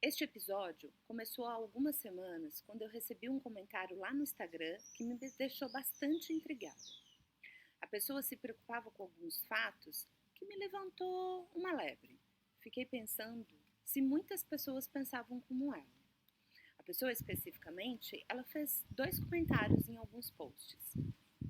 Este episódio começou há algumas semanas quando eu recebi um comentário lá no Instagram que me deixou bastante intrigada. A pessoa se preocupava com alguns fatos que me levantou uma lebre. Fiquei pensando se muitas pessoas pensavam como ela. A pessoa especificamente, ela fez 2 comentários em alguns posts.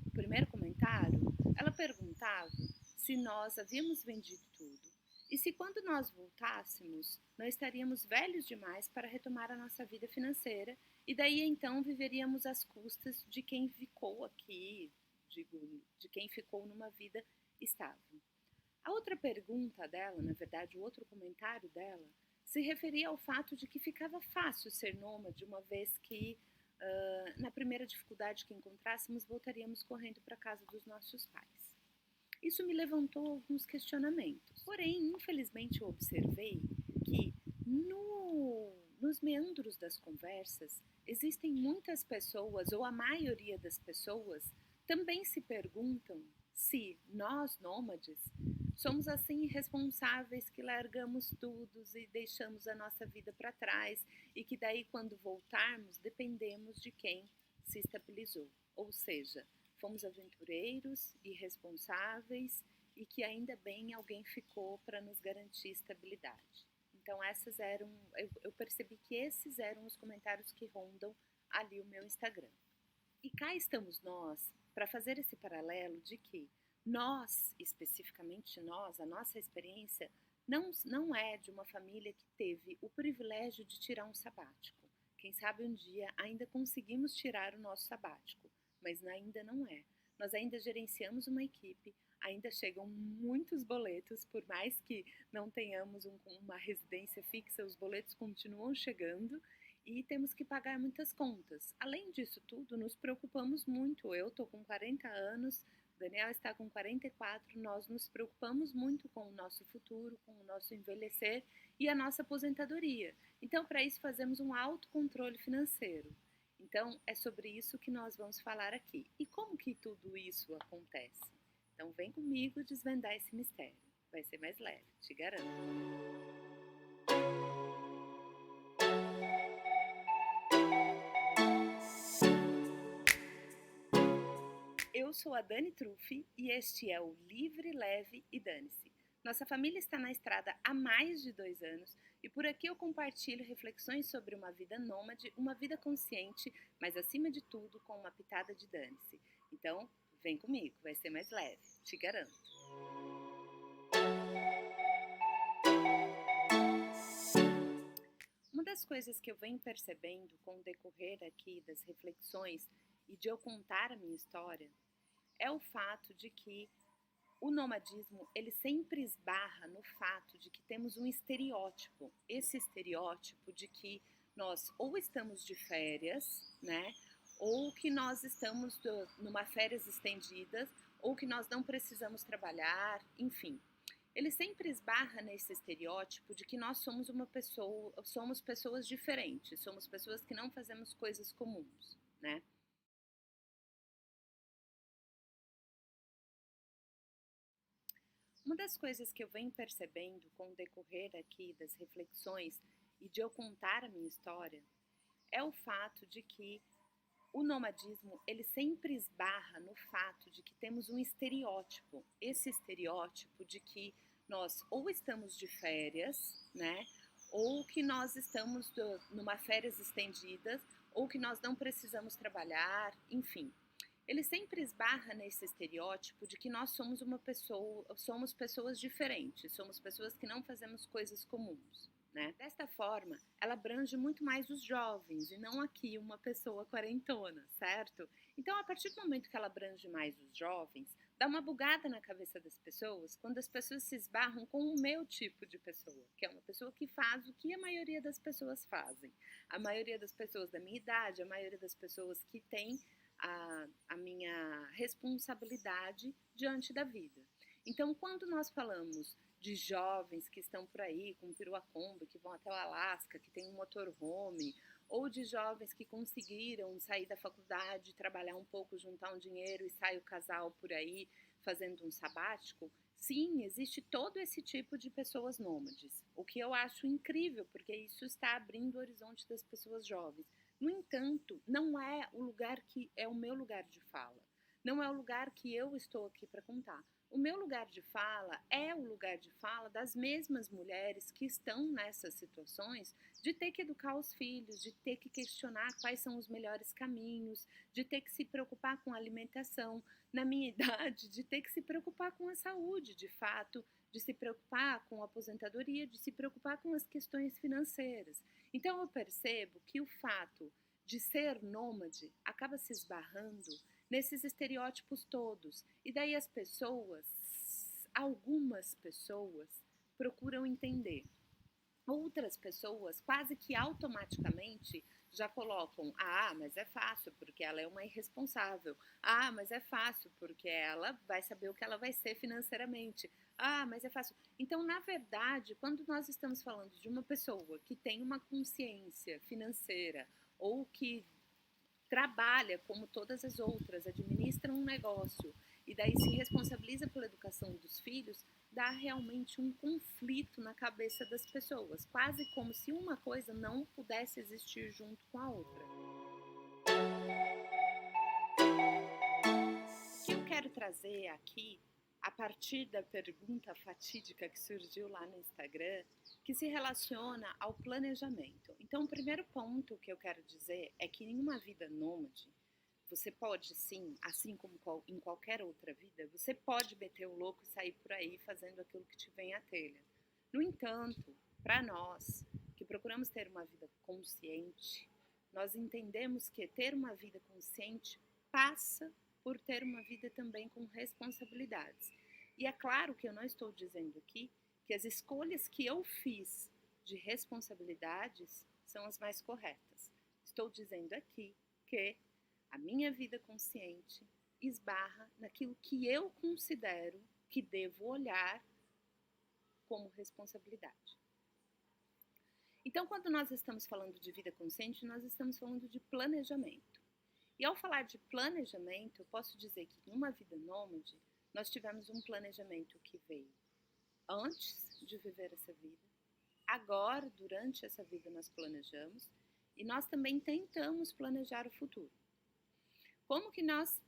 O primeiro comentário, ela perguntava se nós havíamos vendido tudo e se quando nós voltássemos, nós estaríamos velhos demais para retomar a nossa vida financeira e daí então viveríamos às custas de quem ficou aqui, digo, de quem ficou numa vida estável. A outra pergunta dela, na verdade, o outro comentário dela, se referia ao fato de que ficava fácil ser nômade, uma vez que na primeira dificuldade que encontrássemos, voltaríamos correndo para a casa dos nossos pais. Isso me levantou alguns questionamentos. Porém, infelizmente, eu observei que nos meandros das conversas existem muitas pessoas, ou a maioria das pessoas, também se perguntam se nós, nômades, somos assim irresponsáveis que largamos tudo e deixamos a nossa vida para trás e que daí quando voltarmos dependemos de quem se estabilizou. Ou seja, fomos aventureiros, irresponsáveis e que ainda bem alguém ficou para nos garantir estabilidade. Então eu percebi que esses eram os comentários que rondam ali o meu Instagram. E cá estamos nós para fazer esse paralelo de que nós, especificamente nós, a nossa experiência não é de uma família que teve o privilégio de tirar um sabático. Quem sabe um dia ainda conseguimos tirar o nosso sabático, mas ainda não é. Nós ainda gerenciamos uma equipe, ainda chegam muitos boletos, por mais que não tenhamos uma residência fixa, os boletos continuam chegando e temos que pagar muitas contas. Além disso tudo, nos preocupamos muito. Eu estou com 40 anos, o Daniel está com 44, nós nos preocupamos muito com o nosso futuro, com o nosso envelhecer e a nossa aposentadoria. Então, para isso, fazemos um autocontrole financeiro. Então, é sobre isso que nós vamos falar aqui. E como que tudo isso acontece? Então, vem comigo desvendar esse mistério. Vai ser mais leve, te garanto. Eu sou a Dani Truffi e este é o Livre, Leve e Dane-se. Nossa família está na estrada há mais de 2 anos e por aqui eu compartilho reflexões sobre uma vida nômade, uma vida consciente, mas acima de tudo com uma pitada de dane-se. Então, vem comigo, vai ser mais leve, te garanto. Uma das coisas que eu venho percebendo com o decorrer aqui das reflexões e de eu contar a minha história é o fato de que o nomadismo, ele sempre esbarra no fato de que temos um estereótipo. Esse estereótipo de que nós ou estamos de férias, né? Ou que nós estamos numa férias estendidas, ou que nós não precisamos trabalhar, enfim. Ele sempre esbarra nesse estereótipo de que nós somos pessoas diferentes, somos pessoas que não fazemos coisas comuns, né? Uma das coisas que eu venho percebendo com o decorrer aqui das reflexões e de eu contar a minha história é o fato de que o nomadismo, ele sempre esbarra no fato de que temos um estereótipo. Esse estereótipo de que nós ou estamos de férias, né? Ou que nós estamos numa férias estendidas, ou que nós não precisamos trabalhar, enfim. Ele sempre esbarra nesse estereótipo de que nós somos pessoas diferentes, somos pessoas que não fazemos coisas comuns, né? Desta forma, ela abrange muito mais os jovens e não aqui uma pessoa quarentona, certo? Então, a partir do momento que ela abrange mais os jovens, dá uma bugada na cabeça das pessoas quando as pessoas se esbarram com o meu tipo de pessoa, que é uma pessoa que faz o que a maioria das pessoas fazem. A maioria das pessoas da minha idade, a maioria das pessoas que tem a minha responsabilidade diante da vida. Então, quando nós falamos de jovens que estão por aí com perua Kombi, que vão até o Alasca, que tem um motorhome, ou de jovens que conseguiram sair da faculdade, trabalhar um pouco, juntar um dinheiro e sai o casal por aí fazendo um sabático, Sim, existe todo esse tipo de pessoas nômades, o que eu acho incrível, porque isso está abrindo o horizonte das pessoas jovens. No entanto, não é o lugar que é o meu lugar de fala, não é o lugar que eu estou aqui para contar. O meu lugar de fala é o lugar de fala das mesmas mulheres que estão nessas situações de ter que educar os filhos, de ter que questionar quais são os melhores caminhos, de ter que se preocupar com a alimentação, na minha idade, de ter que se preocupar com a saúde, de fato, de se preocupar com a aposentadoria, de se preocupar com as questões financeiras. Então eu percebo que o fato de ser nômade acaba se esbarrando nesses estereótipos todos. E daí as pessoas, algumas pessoas, procuram entender. Outras pessoas quase que automaticamente já colocam: ah, mas é fácil porque ela é uma irresponsável. Ah, mas é fácil porque ela vai saber o que ela vai ser financeiramente. Ah, mas é fácil. Então, na verdade, quando nós estamos falando de uma pessoa que tem uma consciência financeira ou que trabalha como todas as outras, administra um negócio e daí se responsabiliza pela educação dos filhos, dá realmente um conflito na cabeça das pessoas, quase como se uma coisa não pudesse existir junto com a outra. O que eu quero trazer aqui, a partir da pergunta fatídica que surgiu lá no Instagram, que se relaciona ao planejamento. Então, o primeiro ponto que eu quero dizer é que em uma vida nômade, você pode sim, assim como em qualquer outra vida, você pode meter o louco e sair por aí fazendo aquilo que te vem à telha. No entanto, para nós que procuramos ter uma vida consciente, nós entendemos que ter uma vida consciente passa por ter uma vida também com responsabilidades. E é claro que eu não estou dizendo aqui que as escolhas que eu fiz de responsabilidades são as mais corretas. Estou dizendo aqui que a minha vida consciente esbarra naquilo que eu considero que devo olhar como responsabilidade. Então, quando nós estamos falando de vida consciente, nós estamos falando de planejamento. E ao falar de planejamento, eu posso dizer que numa vida nômade, nós tivemos um planejamento que veio antes de viver essa vida, agora, durante essa vida, nós planejamos e nós também tentamos planejar o futuro. Como que nós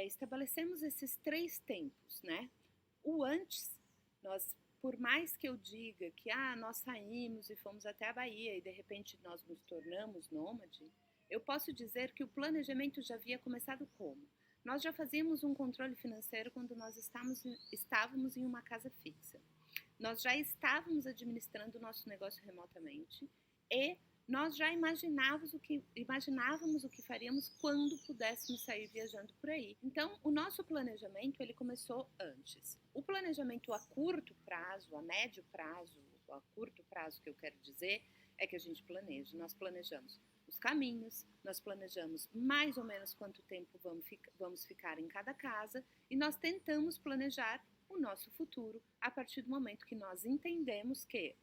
estabelecemos esses três tempos, né? O antes, nós, por mais que eu diga que nós saímos e fomos até a Bahia e de repente nós nos tornamos nômade, eu posso dizer que o planejamento já havia começado como? Nós já fazíamos um controle financeiro quando nós estávamos em uma casa fixa. Nós já estávamos administrando o nosso negócio remotamente e nós já imaginávamos o que faríamos quando pudéssemos sair viajando por aí. Então, o nosso planejamento ele começou antes. O planejamento a curto prazo, a médio prazo, a curto prazo que eu quero dizer, é que a gente planeja. Nós planejamos os caminhos, nós planejamos mais ou menos quanto tempo vamos ficar em cada casa e nós tentamos planejar o nosso futuro a partir do momento que nós entendemos que,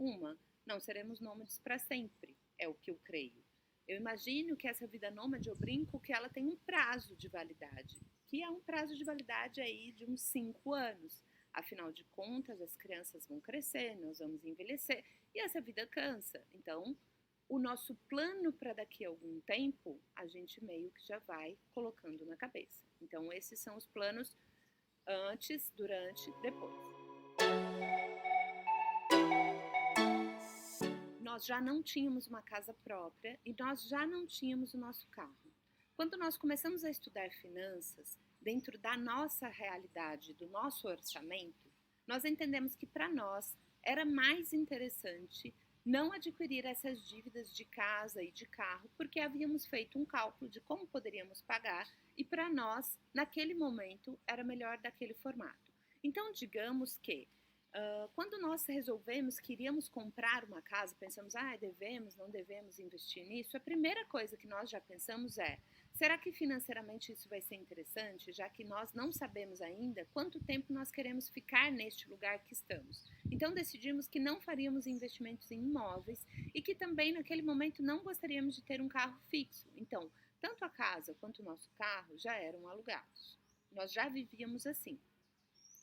não seremos nômades para sempre, é o que eu creio. Eu imagino que essa vida nômade, eu brinco que ela tem um prazo de validade, que é um prazo de validade aí de uns 5 anos. Afinal de contas, as crianças vão crescer, nós vamos envelhecer e essa vida cansa. Então, o nosso plano para daqui a algum tempo, a gente meio que já vai colocando na cabeça. Então, esses são os planos antes, durante, depois. Nós já não tínhamos uma casa própria e nós já não tínhamos o nosso carro. Quando nós começamos a estudar finanças, dentro da nossa realidade, do nosso orçamento, nós entendemos que para nós era mais interessante não adquirir essas dívidas de casa e de carro, porque havíamos feito um cálculo de como poderíamos pagar e para nós, naquele momento, era melhor daquele formato. Então, digamos que quando nós resolvemos que iríamos comprar uma casa, pensamos, devemos, não devemos investir nisso, a primeira coisa que nós já pensamos é, será que financeiramente isso vai ser interessante, já que nós não sabemos ainda quanto tempo nós queremos ficar neste lugar que estamos. Então decidimos que não faríamos investimentos em imóveis e que também naquele momento não gostaríamos de ter um carro fixo. Então, tanto a casa quanto o nosso carro já eram alugados. Nós já vivíamos assim.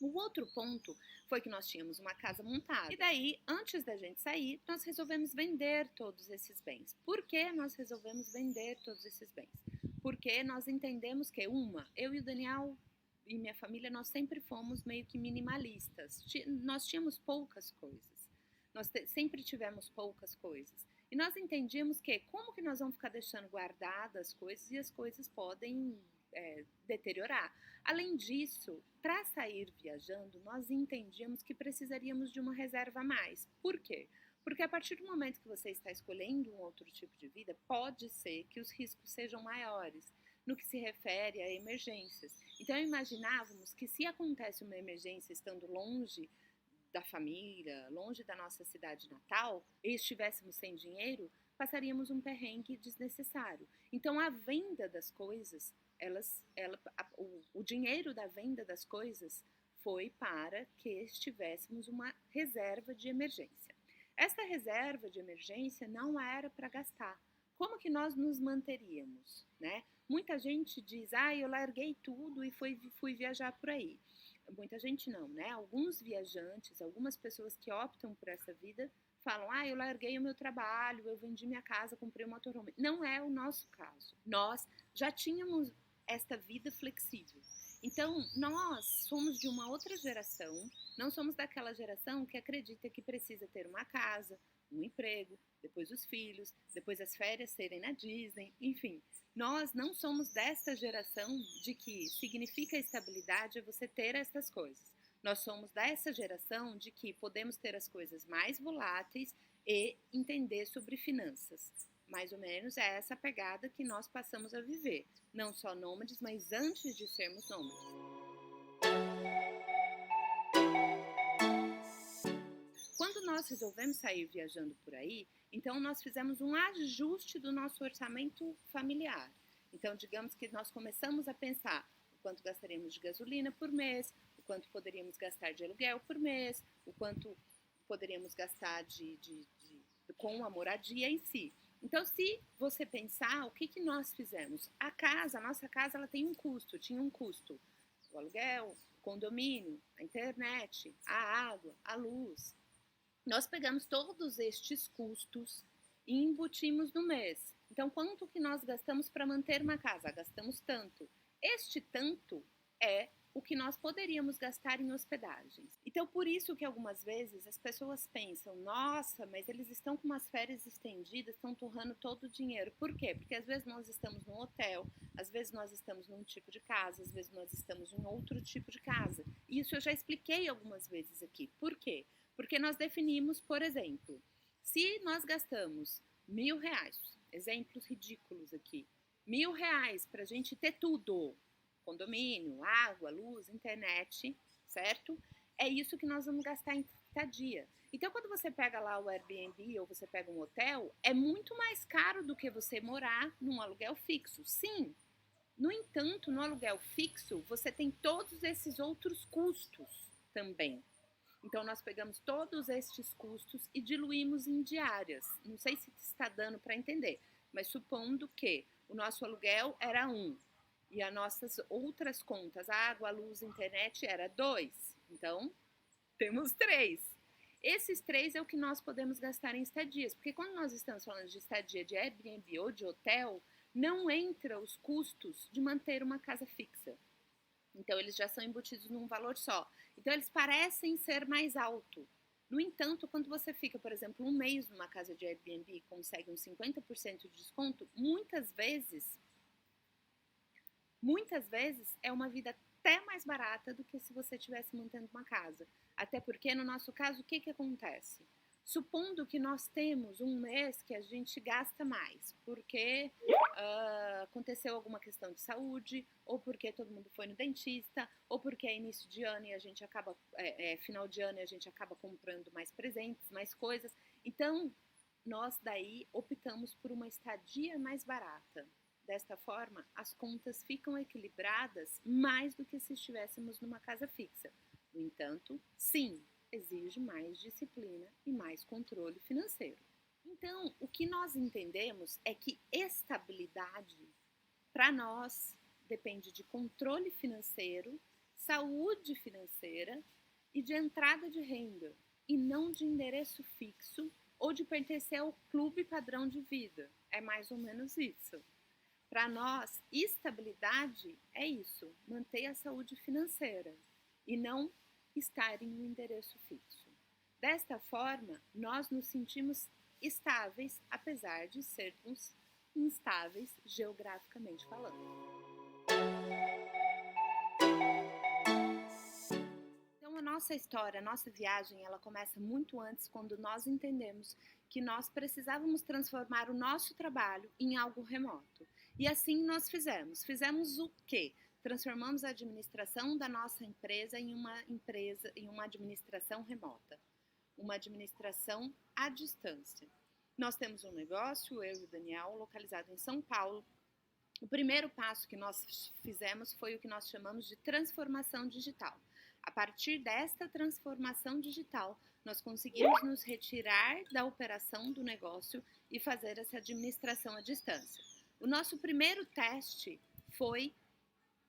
O outro ponto foi que nós tínhamos uma casa montada. E daí, antes da gente sair, nós resolvemos vender todos esses bens. Por que nós resolvemos vender todos esses bens? Porque nós entendemos que, eu e o Daniel e minha família, nós sempre fomos meio que minimalistas. Nós tínhamos poucas coisas. Nós sempre tivemos poucas coisas. E nós entendíamos que, como que nós vamos ficar deixando guardadas as coisas e as coisas podem deteriorar. Além disso, para sair viajando, nós entendíamos que precisaríamos de uma reserva a mais. Por quê? Porque a partir do momento que você está escolhendo um outro tipo de vida, pode ser que os riscos sejam maiores no que se refere a emergências. Então, imaginávamos que se acontece uma emergência estando longe da família, longe da nossa cidade natal, e estivéssemos sem dinheiro, passaríamos um perrengue desnecessário. Então, a venda das coisas, o dinheiro da venda das coisas foi para que estivéssemos uma reserva de emergência. Esta reserva de emergência não era para gastar. Como que nós nos manteríamos, né? Muita gente diz, eu larguei tudo e fui viajar por aí. Muita gente não, né? Alguns viajantes, algumas pessoas que optam por essa vida falam, eu larguei o meu trabalho, eu vendi minha casa, comprei um motorhome. Não é o nosso caso. Nós já tínhamos esta vida flexível. Então, nós somos de uma outra geração, não somos daquela geração que acredita que precisa ter uma casa, um emprego, depois os filhos, depois as férias serem na Disney, enfim. Nós não somos dessa geração de que significa estabilidade é você ter essas coisas. Nós somos dessa geração de que podemos ter as coisas mais voláteis e entender sobre finanças. Mais ou menos é essa pegada que nós passamos a viver. Não só nômades, mas antes de sermos nômades. Quando nós resolvemos sair viajando por aí, então nós fizemos um ajuste do nosso orçamento familiar. Então, digamos que nós começamos a pensar o quanto gastaríamos de gasolina por mês, o quanto poderíamos gastar de aluguel por mês, o quanto poderíamos gastar com a moradia em si. Então, se você pensar, o que nós fizemos? A nossa casa, ela tem um custo, tinha um custo. O aluguel, o condomínio, a internet, a água, a luz. Nós pegamos todos estes custos e embutimos no mês. Então, quanto que nós gastamos para manter uma casa? Gastamos tanto. Este tanto é o que nós poderíamos gastar em hospedagens. Então, por isso que algumas vezes as pessoas pensam, nossa, mas eles estão com umas férias estendidas, estão torrando todo o dinheiro. Por quê? Porque às vezes nós estamos num hotel, às vezes nós estamos num tipo de casa, às vezes nós estamos em outro tipo de casa. E isso eu já expliquei algumas vezes aqui. Por quê? Porque nós definimos, por exemplo, se nós gastamos R$1.000, exemplos ridículos aqui, R$1.000 para a gente ter tudo, condomínio, água, luz, internet, certo? É isso que nós vamos gastar em estadia. Então, quando você pega lá o Airbnb ou você pega um hotel, é muito mais caro do que você morar num aluguel fixo. Sim, no entanto, no aluguel fixo, você tem todos esses outros custos também. Então, nós pegamos todos estes custos e diluímos em diárias. Não sei se está dando para entender, mas supondo que o nosso aluguel era 1 e as nossas outras contas, água, luz, internet, era 2. Então, temos 3. Esses 3 é o que nós podemos gastar em estadias, porque quando nós estamos falando de estadia de Airbnb ou de hotel, não entra os custos de manter uma casa fixa. Então, eles já são embutidos num valor só. Então, eles parecem ser mais alto. No entanto, quando você fica, por exemplo, um mês numa casa de Airbnb e consegue um 50% de desconto, muitas vezes é uma vida até mais barata do que se você estivesse mantendo uma casa. Até porque, no nosso caso, o que acontece? Supondo que nós temos um mês que a gente gasta mais, porque aconteceu alguma questão de saúde, ou porque todo mundo foi no dentista, ou porque é início de ano e a gente acaba, final de ano e a gente acaba comprando mais presentes, mais coisas. Então, nós daí optamos por uma estadia mais barata. Desta forma, as contas ficam equilibradas mais do que se estivéssemos numa casa fixa. No entanto, sim, exige mais disciplina e mais controle financeiro. Então, o que nós entendemos é que estabilidade, para nós, depende de controle financeiro saúde financeira e de entrada de renda, e não de endereço fixo ou de pertencer ao clube padrão de vida. É mais ou menos isso. Para nós, estabilidade é isso, manter a saúde financeira e não estar em um endereço fixo. Desta forma, nós nos sentimos estáveis, apesar de sermos instáveis geograficamente falando. Então, a nossa história, a nossa viagem, ela começa muito antes, quando nós entendemos que nós precisávamos transformar o nosso trabalho em algo remoto. E assim nós fizemos. Fizemos o quê? Transformamos a administração da nossa empresa, em uma administração remota, uma administração à distância. Nós temos um negócio, eu e o Daniel, localizado em São Paulo. O primeiro passo que nós fizemos foi o que nós chamamos de transformação digital. A partir desta transformação digital, nós conseguimos nos retirar da operação do negócio e fazer essa administração à distância. O nosso primeiro teste foi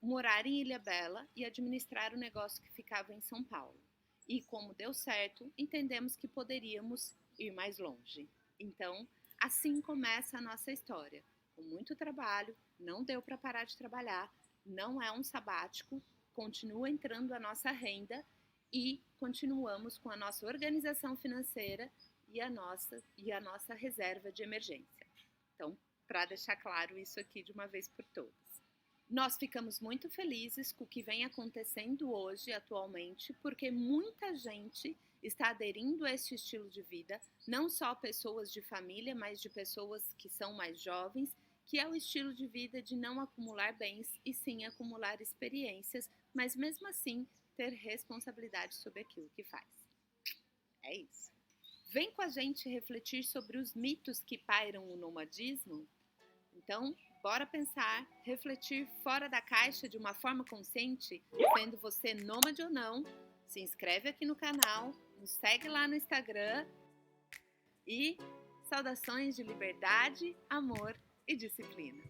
morar em Ilhabela e administrar o negócio que ficava em São Paulo. E como deu certo, entendemos que poderíamos ir mais longe. Então, assim começa a nossa história. Com muito trabalho, não deu para parar de trabalhar, não é um sabático, continua entrando a nossa renda e continuamos com a nossa organização financeira e a nossa reserva de emergência. Então, para deixar claro isso aqui de uma vez por todas. Nós ficamos muito felizes com o que vem acontecendo hoje, atualmente, porque muita gente está aderindo a este estilo de vida, não só pessoas de família, mas de pessoas que são mais jovens, que é o estilo de vida de não acumular bens e sim acumular experiências, mas mesmo assim ter responsabilidade sobre aquilo que faz. É isso. Vem com a gente refletir sobre os mitos que pairam o nomadismo? Então, bora pensar, refletir fora da caixa de uma forma consciente, sendo você nômade ou não. Se inscreve aqui no canal, nos segue lá no Instagram e saudações de liberdade, amor e disciplina.